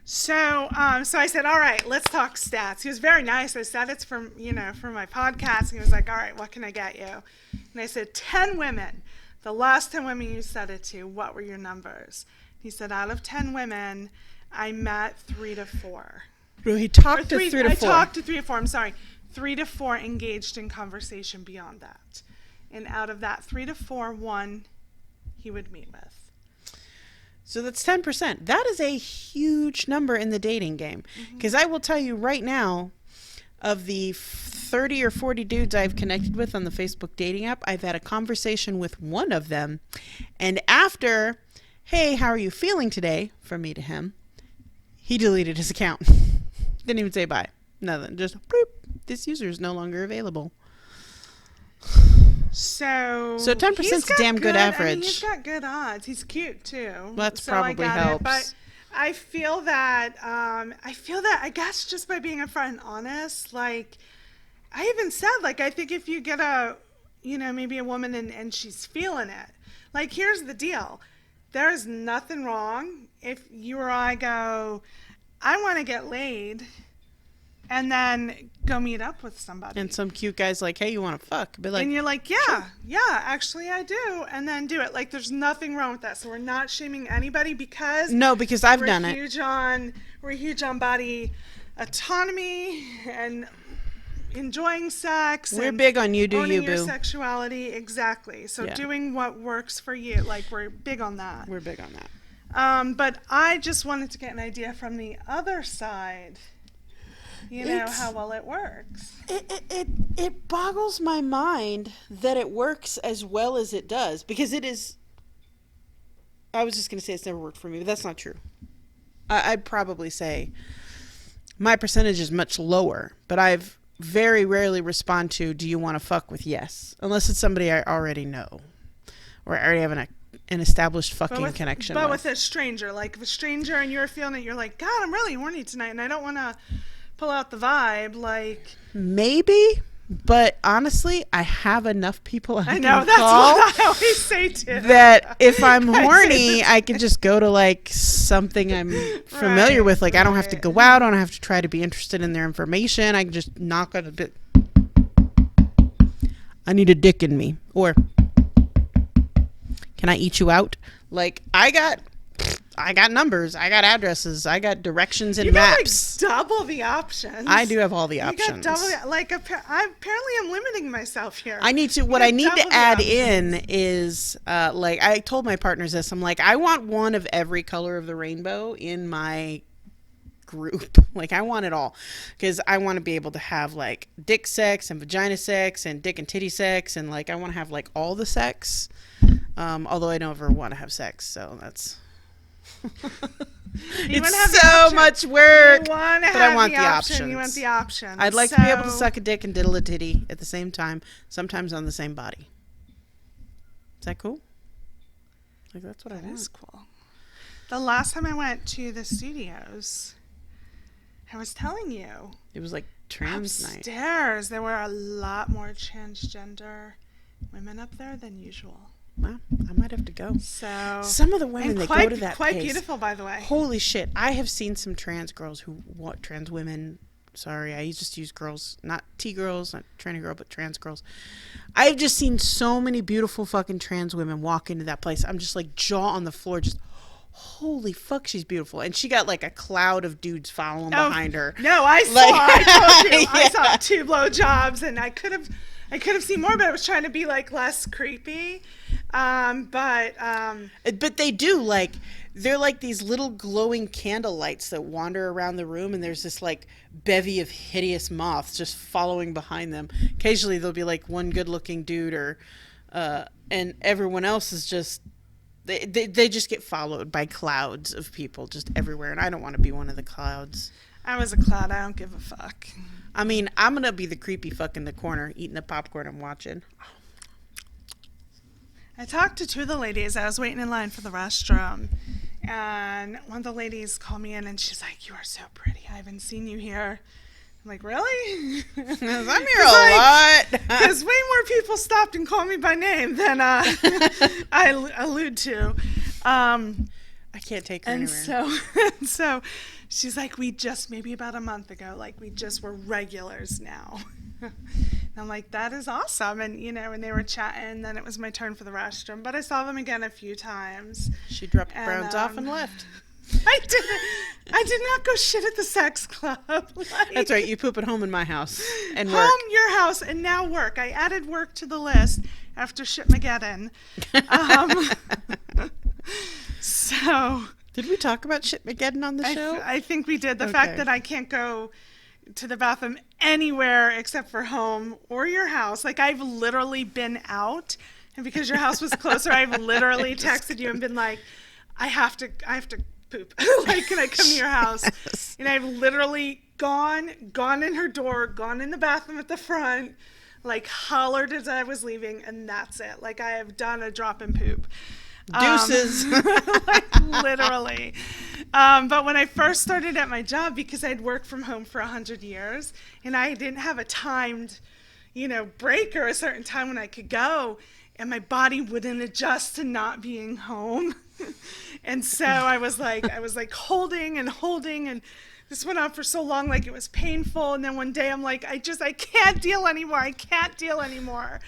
So I said, all right, let's talk stats. He was very nice. I said, it's from my podcast. And he was like, all right, what can I get you? And I said, 10 women. The last 10 women you said it to, what were your numbers? He said, out of 10 women, I met 3 to 4. Well, he talked to 3 to 4. I talked to 3 to 4. I'm sorry. 3 to 4 engaged in conversation beyond that. And out of that 3 to 4, 1 he would meet with. So that's 10%. That is a huge number in the dating game. Because I will tell you right now, of the 30 or 40 dudes I've connected with on the Facebook dating app, I've had a conversation with one of them. And after, hey, how are you feeling today, from me to him, he deleted his account. Didn't even say bye. Nothing. Just, bloop, this user is no longer available. So 10% is damn good average. I mean, he's got good odds. He's cute too. Well, that's so I probably got helps. It. But I feel that I guess just by being upfront and honest, like I even said, like I think if you get maybe a woman and she's feeling it, like here's the deal. There's nothing wrong if you or I go, I want to get laid, and then go meet up with somebody. And some cute guy's like, hey, you want to fuck? Be like, And you're like, yeah, actually I do. And then do it. Like, there's nothing wrong with that. So we're not shaming anybody because... No, because I've done it. We're huge on body autonomy and enjoying sex. We're and big on you do owning you, your boo. sexuality. Exactly. So Yeah. doing what works for you. Like, we're big on that. We're big on that. But I just wanted to get an idea from the other side. How well it works. It boggles my mind that it works as well as it does, because it is. I was just going to say it's never worked for me, but that's not true. I'd probably say my percentage is much lower, but I've very rarely respond to, do you want to fuck with yes? Unless it's somebody I already know or I already have an established fucking connection but with. with a stranger, like if a stranger and you're feeling it, you're like, God, I'm really horny tonight, and I don't want to pull out the vibe. Like Maybe, but honestly, I have enough people I know can that's call what I always say too. that if I'm horny, I can just go to like something I'm familiar with. Like I don't have to go out. I don't have to try to be interested in their information. I can just knock on a bit. I need a dick in me, or can I eat you out? Like I got numbers, I got addresses, I got directions and You got maps. like double the options. I do have all the You options. got double. Like apparently, I'm limiting myself here. I need to. What I need to add in is, like I told my partners this. I'm like, I want one of every color of the rainbow in my group. Like I want it all, because I want to be able to have like dick sex and vagina sex and dick and titty sex, and like I want to have like all the sex. Although I don't ever want to have sex, so that's. It's so much work, but I want the options. You want the options. I'd like to be able to suck a dick and diddle a titty at the same time, sometimes on the same body. Is that cool? Like that's what I want. That is cool. The last time I went to the studios, I was telling you, It was like trans night. upstairs there were a lot more transgender women up there than usual. Well, I might have to go. So Some of the women and that quite, go to that quite place, beautiful, by the way. holy shit! I have seen some trans girls trans women. Sorry, I just use girls, not T-girls, not tranny girl, but trans girls. I've just seen so many beautiful fucking trans women walk into that place. I'm just like jaw on the floor, just holy fuck, she's beautiful. And she got like a cloud of dudes following behind her. No, I saw. Like- I told you. I Yeah. saw 2 blowjobs, and I could have seen more, but I was trying to be like less creepy. But they do, like, they're like these little glowing candle lights that wander around the room, and there's this like bevy of hideous moths just following behind them. Occasionally there'll be like one good looking dude, or and everyone else is just they just get followed by clouds of people just everywhere, and I don't want to be one of the clouds. I was a cloud. I don't give a fuck. I mean, I'm gonna be the creepy fuck in the corner eating the popcorn I'm watching. I talked to 2 of the ladies. I was waiting in line for the restroom, and one of the ladies called me in, and she's like, "You are so pretty. I haven't seen you here." I'm like, "Really?" I'm here a lot. Because way more people stopped and called me by name than I allude to. I can't take her And anywhere. so she's like, we just, maybe about a month ago, like we just were regulars now. And I'm like, that is awesome. And, and they were chatting, and then it was my turn for the restroom. But I saw them again a few times. She dropped the And, browns off and left. I did not go shit at the sex club. Like, That's right. You poop at home in my house and work. home, your house, and now work. I added work to the list after Shitmageddon. So Did we talk about Shitmageddon on the show? I think we did. The Okay. fact that I can't go to the bathroom anywhere except for home or your house. Like, I've literally been out, and because your house was closer, I've literally texted you and been like, I have to poop. Like, can I come to your house? Yes. And I've literally gone in her door, gone in the bathroom at the front, like hollered as I was leaving, and that's it. Like, I have done a drop and poop. Deuces. Like, literally. But when I first started at my job, because I'd worked from home for 100 years, and I didn't have a timed, break or a certain time when I could go, and my body wouldn't adjust to not being home. And so I was like holding, and this went on for so long, like it was painful. And then one day I'm like, I can't deal anymore. I can't deal anymore.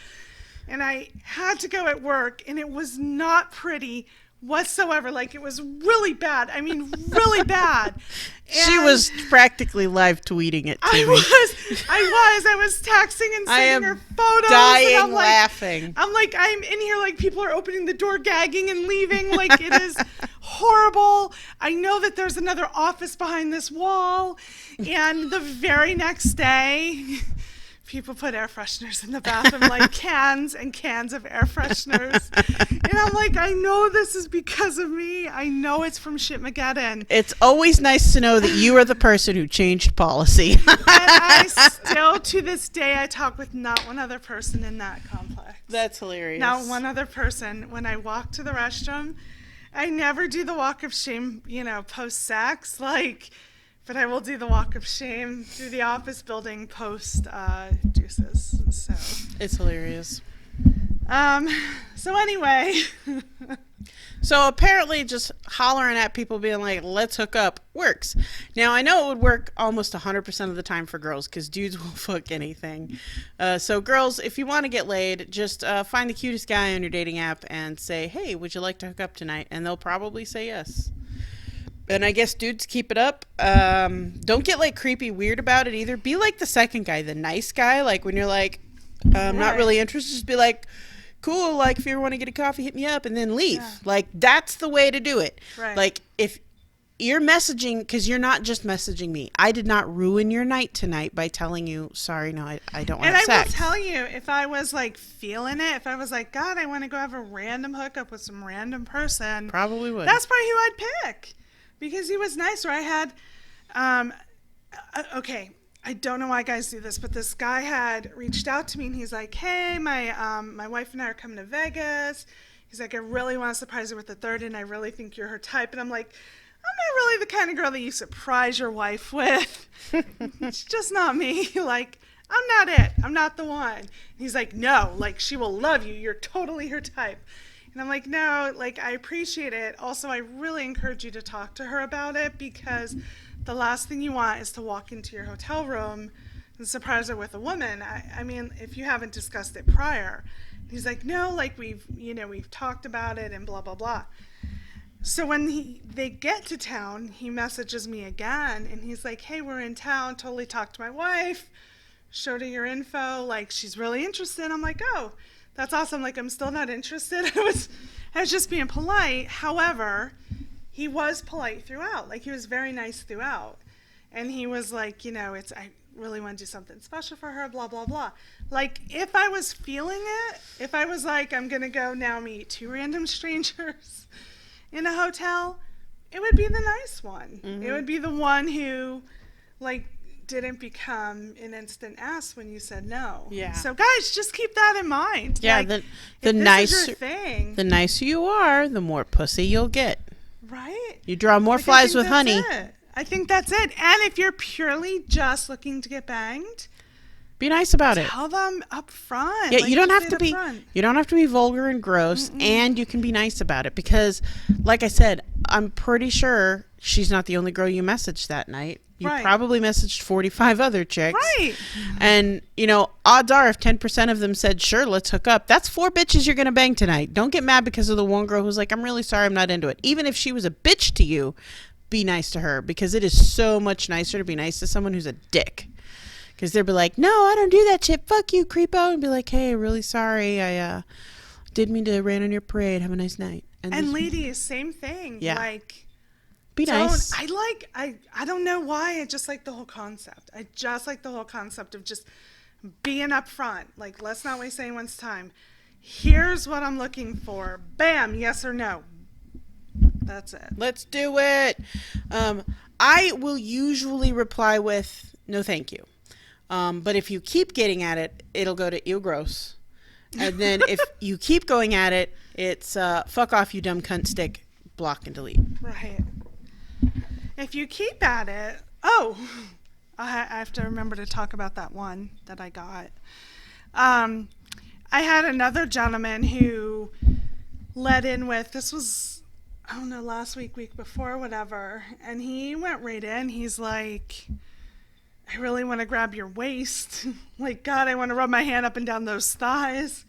And I had to go at work, and it was not pretty whatsoever. Like, it was really bad. I mean, really bad. She And was practically live tweeting it to I me. was texting and I sending am her photos. dying and I'm like, laughing. I'm like, I'm in here, like, people are opening the door, gagging and leaving. Like, it is horrible. I know that there's another office behind this wall. And the very next day, people put air fresheners in the bathroom, like cans and cans of air fresheners. And I'm like, I know this is because of me. I know it's from Shitmageddon. It's always nice to know that you are the person who changed policy. And I still, to this day, I talk with not one other person in that complex. That's hilarious. Now, one other person, when I walk to the restroom, I never do the walk of shame, post-sex, but I will do the walk of shame through the office building post juices. So It's hilarious. So anyway, So apparently just hollering at people being like, let's hook up works. Now, I know it would work almost 100% of the time for girls because dudes will fuck anything. So girls, if you want to get laid, just find the cutest guy on your dating app and say, hey, would you like to hook up tonight? And they'll probably say yes. And I guess dudes, keep it up. Don't get creepy weird about it either. Be like the second guy, the nice guy. Like when you're like, not really interested, just be like, cool, if you ever want to get a coffee, hit me up, and then leave. Yeah. That's the way to do it. Right. If you're messaging, because you're not just messaging me. I did not ruin your night tonight by telling you, sorry, no, I don't want to have sex. And I will tell you, if I was feeling it, if I was like, God, I want to go have a random hookup with some random person. Probably would. That's probably who I'd pick. Because he was nice. Or I had, okay, I don't know why guys do this, but this guy had reached out to me and he's like, hey, my wife and I are coming to Vegas. He's like, I really want to surprise her with the third and I really think you're her type. And I'm like, I'm not really the kind of girl that you surprise your wife with. It's just not me. I'm not it. I'm not the one. And he's like, no, she will love you. You're totally her type. And I'm like, no, I appreciate it. Also, I really encourage you to talk to her about it because the last thing you want is to walk into your hotel room and surprise her with a woman. I mean, if you haven't discussed it prior. He's like, no, we've talked about it and blah, blah, blah. So when they get to town, he messages me again and he's like, hey, we're in town, totally talked to my wife, showed her your info, she's really interested. I'm like, oh, that's awesome. I'm still not interested. I was just being polite. However, he was polite throughout. He was very nice throughout. And he was like, I really want to do something special for her, blah, blah, blah. If I was feeling it, if I was I'm going to go now meet two random strangers in a hotel, it would be the nice one. Mm-hmm. It would be the one who, didn't become an instant ass when you said no. Yeah. So guys, just keep that in mind. Yeah. The nicer you are, the more pussy you'll get. Right. You draw more flies with honey. I think that's it. And if you're purely just looking to get banged, be nice about it. Tell them up front. Yeah, you don't have to be vulgar and gross. Mm-mm. And you can be nice about it because, like I said, I'm pretty sure she's not the only girl you messaged that night. You probably messaged 45 other chicks. Right. And, odds are if 10% of them said, sure, let's hook up, that's 4 bitches you're going to bang tonight. Don't get mad because of the one girl who's like, I'm really sorry, I'm not into it. Even if she was a bitch to you, be nice to her because it is so much nicer to be nice to someone who's a dick. Because they'll be like, no, I don't do that shit. Fuck you, creepo. And be like, hey, really sorry. I didn't mean to rain on your parade. Have a nice night. And ladies, same thing. Yeah. Be nice. I don't know why. I just like the whole concept. I just like the whole concept of just being upfront. Let's not waste anyone's time. Here's what I'm looking for. Bam, yes or no. That's it. Let's do it. I will usually reply with no thank you. But if you keep getting at it, it'll go to ew gross. And then if you keep going at it, it's fuck off, you dumb cunt stick, block and delete. Right. If you keep at it, I have to remember to talk about that one that I got. I had another gentleman who led in with, this was, I don't know, last week before, whatever, and he went right in. He's like, I really want to grab your waist. God, I want to rub my hand up and down those thighs.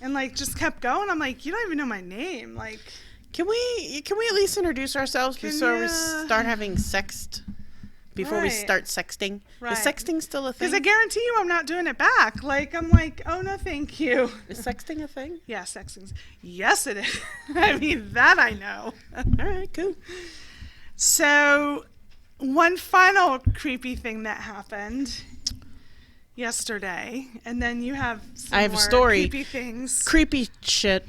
And just kept going. I'm like, you don't even know my name. Can we at least introduce ourselves before we start having sext? Before we start sexting? Right. Is sexting still a thing? Because I guarantee you I'm not doing it back. I'm like, oh, no, thank you. Is sexting a thing? Yeah, sexting's. Yes, it is. I mean, that I know. All right, cool. So, one final creepy thing that happened yesterday, and then you have some more story. Creepy things. Creepy shit.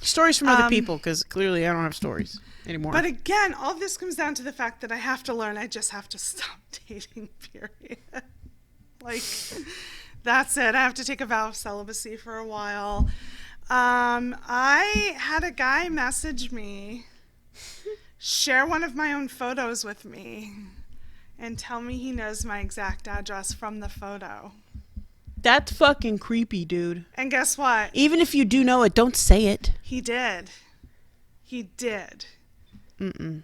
Stories from other people, because clearly I don't have stories anymore. But again, all this comes down to the fact that I have to learn. I just have to stop dating, period. That's it. I have to take a vow of celibacy for a while. I had a guy message me, share one of my own photos with me, and tell me he knows my exact address from the photo. That's fucking creepy, dude. And guess what? Even if you do know it, don't say it. He did. He did. Mm-mm.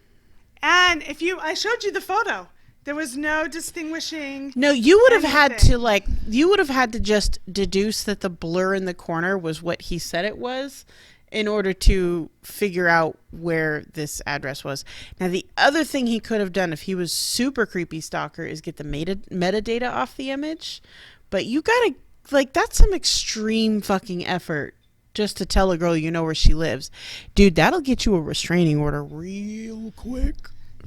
And I showed you the photo. There was no distinguishing. No, you would have had anything. you would have had to just deduce that the blur in the corner was what he said it was in order to figure out where this address was. Now, the other thing he could have done if he was super creepy stalker is get the metadata off the image. But you gotta, like, that's some extreme fucking effort just to tell a girl you know where she lives. Dude, that'll get you a restraining order real quick.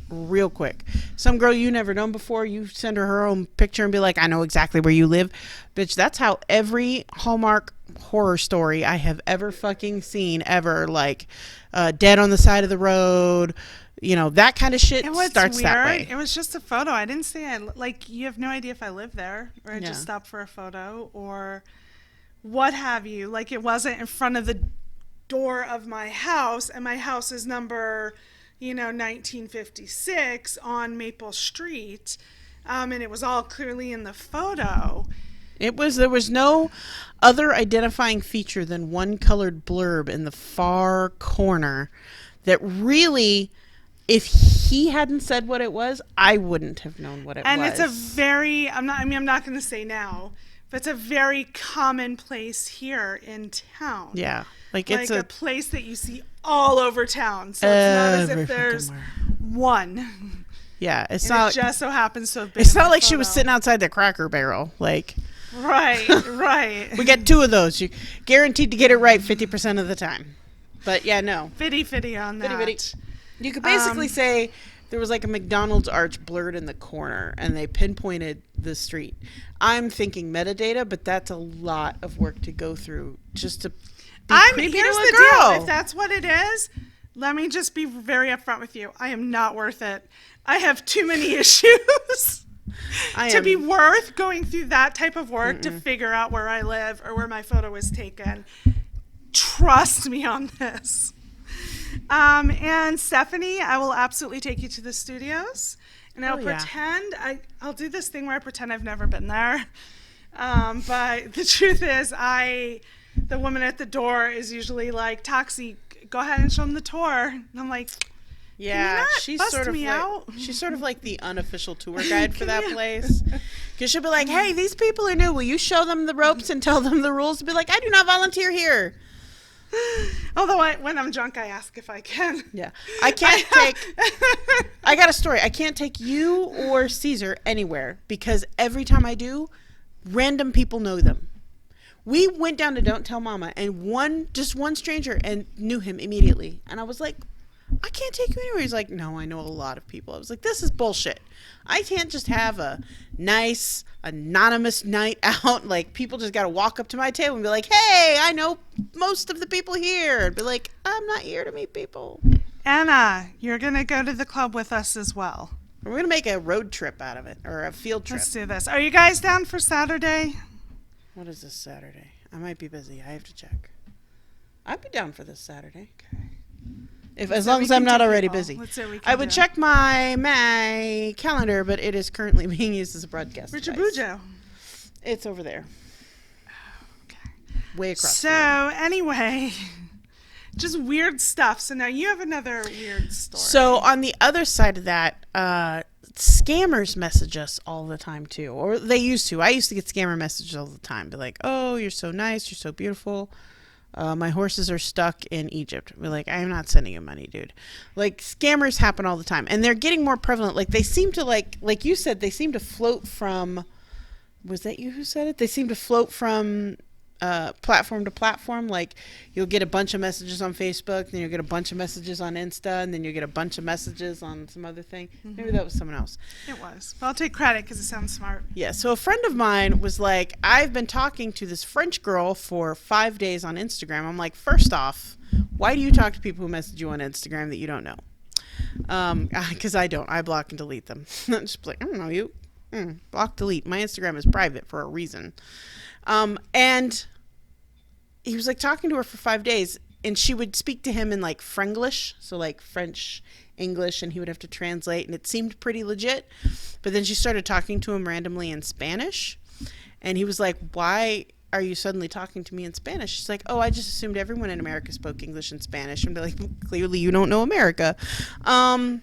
Real quick. Some girl you never known before, you send her own picture and be like, I know exactly where you live. Bitch, that's how every Hallmark horror story I have ever fucking seen ever, like dead on the side of the road, you know, that kind of shit starts weird, that way. it was just a photo. I didn't say you have no idea if I live there or I Yeah. just stopped for a photo or what have you. Like, it wasn't in front of the door of my house, and my house is number 1956 on Maple Street, and it was all clearly in the photo. There was no other identifying feature than one colored blurb in the far corner that really, if he hadn't said what it was, I wouldn't have known what it was. And it's a very, I'm not going to say now, but it's a very common place here in town. Yeah. Like it's a place that you see all over town. So it's not as if there's one. Yeah, it's And not. it just so happens to have been. It's in not the like she was photo. sitting outside the Cracker Barrel. Like, Right. we get 2 of those. You guaranteed to get it right 50% of the time. But yeah, no. Fitty on that. Fitty. You could basically say there was like a McDonald's arch blurred in the corner, and they pinpointed the street. I'm thinking metadata, but that's a lot of work to go through just to. Here's the girl. deal. If that's what it is, let me just be very upfront with you. I am not worth it. I have too many issues to be worth going through that type of work to figure out where I live or where my photo was taken. Trust me on this. And Stephanie, I will absolutely take you to the studios, and I'll pretend I'll do this thing where I pretend I've never been there. But the truth is, the woman at the door is usually like, "Taxi, go ahead and show them the tour." And I'm like, yeah, she's sort of like the unofficial tour guide for that place. Because she'll be like, "Hey, these people are new. Will you show them the ropes and tell them the rules?" Be like, "I do not volunteer here." Although when I'm drunk, I ask if I can. Yeah, I can't take. I got a story. I can't take you or Caesar anywhere because every time I do, random people know them. We went down to Don't Tell Mama, and one stranger and knew him immediately. And I was like, I can't take you anywhere. He's like, no, I know a lot of people. I was like, this is bullshit. I can't just have a nice, anonymous night out. Like, people just got to walk up to my table and be like, hey, I know most of the people here. And be like, I'm not here to meet people. Anna, you're going to go to the club with us as well. We're going to make a road trip out of it, or a field trip. Let's do this. Are you guys down for Saturday? What is this Saturday? I might be busy. I have to check. I'd be down for this Saturday. Okay. As long as I'm not already people. busy. Let's see what we I can would do. check my calendar, but it is currently being used as a broadcast Richard device. Bujo. It's over there. Okay. Way across. So anyway, just weird stuff. So now you have another weird story. So on the other side of that, scammers message us all the time too, or they used to. I used to get scammer messages all the time. Be like, "Oh, you're so nice. You're so beautiful. My horses are stuck in Egypt." We're like, I'm not sending you money, dude. Like, scammers happen all the time, and they're getting more prevalent. Like, they seem to like you said, they seem to float from. Was that you who said it? They seem to float from platform to platform. Like, you'll get a bunch of messages on Facebook, then you'll get a bunch of messages on Insta, and then you'll get a bunch of messages on some other thing. Mm-hmm. Maybe that was someone else. It was. But I'll take credit because it sounds smart. Yeah, so a friend of mine was like, I've been talking to this French girl for 5 days on Instagram. I'm like, first off, why do you talk to people who message you on Instagram that you don't know? Because I don't. I block and delete them. I'm just like, I don't know you. block, delete. My Instagram is private for a reason. And he was like talking to her for 5 days, and she would speak to him in like Frenglish, so like French English, and he would have to translate, and it seemed pretty legit. But then she started talking to him randomly in Spanish, and he was like, why are you suddenly talking to me in Spanish? She's like, oh, I just assumed everyone in America spoke English and Spanish. And be like, clearly you don't know America. And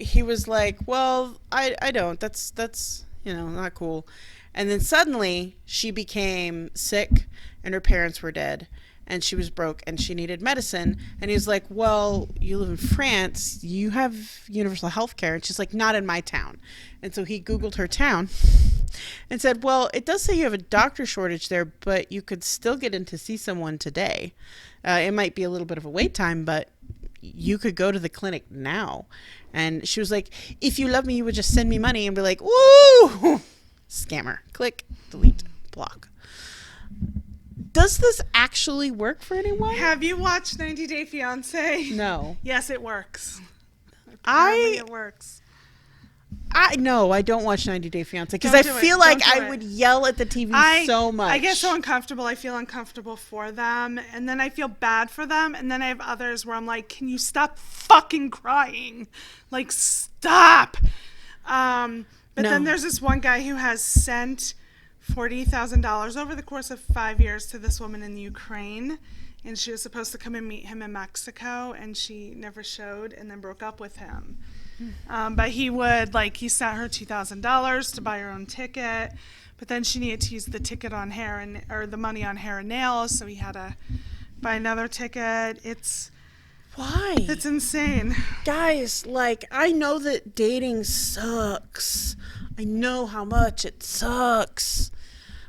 he was like, well, I don't. That's not cool. And then suddenly she became sick and her parents were dead and she was broke and she needed medicine. And he was like, well, you live in France. You have universal health care. And she's like, not in my town. And so he Googled her town and said, well, it does say you have a doctor shortage there, but you could still get in to see someone today. It might be a little bit of a wait time, but you could go to the clinic now. And she was like, if you love me, you would just send me money. And be like, woo! Scammer. Click, delete, block. Does this actually work for anyone? Have you watched 90 Day Fiancé? No. Yes, it works. Apparently it works. I don't watch 90 Day Fiancé because Don't I do it. feel like Don't do I it. would yell at the TV so much. I get so uncomfortable. I feel uncomfortable for them, and then I feel bad for them, and then I have others where I'm like, can you stop fucking crying? Like, stop. But then there's this one guy who has sent $40,000 over the course of 5 years to this woman in the Ukraine, and she was supposed to come and meet him in Mexico, and she never showed, and then broke up with him. But he sent her $2,000 to buy her own ticket, but then she needed to use the ticket on or the money on hair and nails, so he had to buy another ticket. Why? It's insane. Guys, like, I know that dating sucks. I know how much it sucks.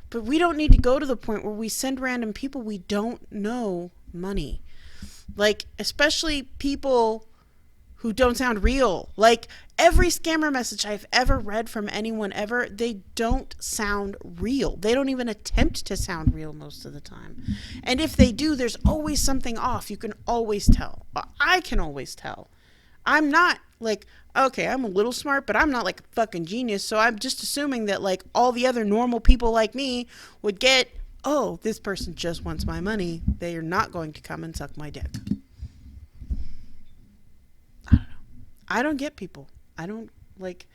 But we don't need to go to the point where we send random people we don't know money. Like, especially people who don't sound real. Like, every scammer message I've ever read from anyone ever, they don't sound real. They don't even attempt to sound real most of the time. And if they do, there's always something off. You can always tell. I can always tell. I'm not like, okay, I'm a little smart, but I'm not like a fucking genius. So I'm just assuming that like all the other normal people like me would get, oh, this person just wants my money. They are not going to come and suck my dick. I don't get people. I don't like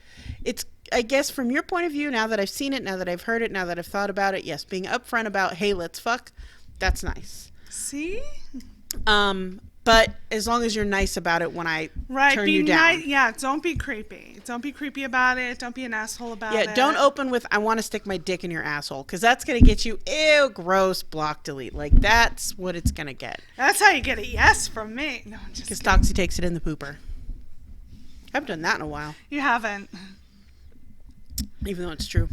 it's. I guess from your point of view, now that I've seen it, now that I've heard it, now that I've thought about it, yes, being upfront about, hey, let's fuck, that's nice. See? But as long as you're nice about it when I turn you down. Yeah, don't be creepy. Don't be creepy about it. Don't be an asshole about it. Yeah, don't open with, I want to stick my dick in your asshole, because that's going to get you, ew, gross, block, delete. Like, that's what it's going to get. That's how you get a yes from me. No, I'm just Because kidding. Doxy takes it in the pooper. I haven't done that in a while, You haven't. even though it's true.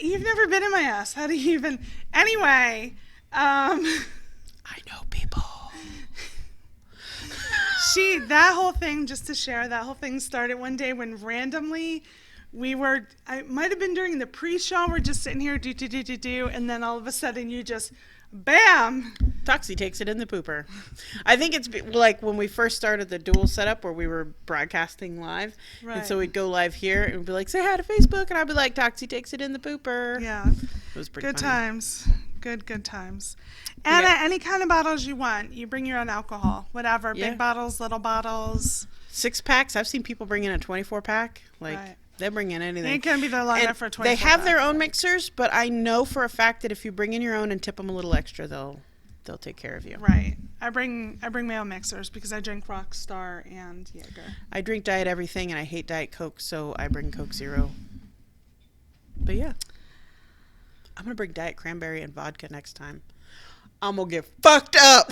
You've never been in my ass. How do you even... Anyway, I know people. That whole thing, just to share, that whole thing started one day when randomly I might have been during the pre-show, we're just sitting here, do, and then all of a sudden you just, bam! Toxie takes it in the pooper. I think it's like when we first started the dual setup where we were broadcasting live. Right. And so we'd go live here and we'd be like, say hi to Facebook. And I'd be like, Toxie takes it in the pooper. Yeah. It was pretty Good funny. times. Good times. And any kind of bottles you want. You bring your own alcohol. Whatever. Yeah. Big bottles, little bottles. 6-packs. I've seen people bring in a 24-pack. Like, Right. they bring in anything. Ain't going to be there long And enough for a 24 they have their pack. own mixers, but I know for a fact that if you bring in your own and tip them a little extra, they'll take care of you. Right. I bring my own mixers because I drink Rockstar and Jaeger. I drink Diet Everything and I hate Diet Coke, so I bring Coke Zero. But yeah. I'm going to bring Diet Cranberry and vodka next time. I'm going to get fucked up.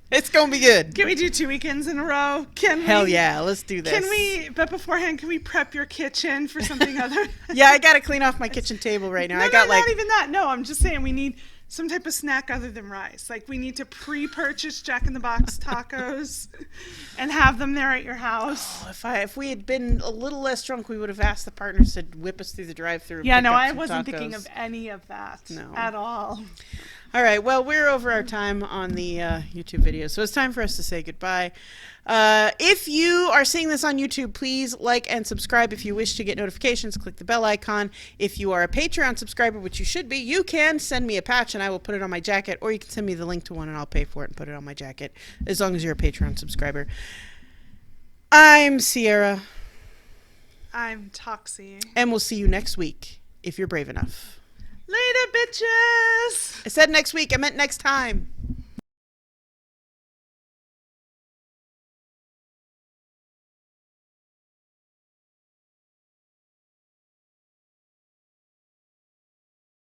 It's going to be good. Can we do 2 weekends in a row? Hell yeah, let's do this. But beforehand, can we prep your kitchen for something other? Yeah, I got to clean off my kitchen table right now. No, I got not even that. No, I'm just saying we need some type of snack other than rice. Like we need to pre-purchase Jack in the Box tacos and have them there at your house. Oh, if we had been a little less drunk, we would have asked the partners to whip us through the drive-thru. Yeah, no, I wasn't thinking of any of that No. at all. All right. Well, we're over our time on the YouTube video, so it's time for us to say goodbye. If you are seeing this on YouTube, please like and subscribe. If you wish to get notifications, click the bell icon. If you are a Patreon subscriber, which you should be, you can send me a patch and I will put it on my jacket, or you can send me the link to one and I'll pay for it and put it on my jacket, as long as you're a Patreon subscriber. I'm Sierra. I'm Toxie. And we'll see you next week, if you're brave enough. Later, bitches! I said next week. I meant next time.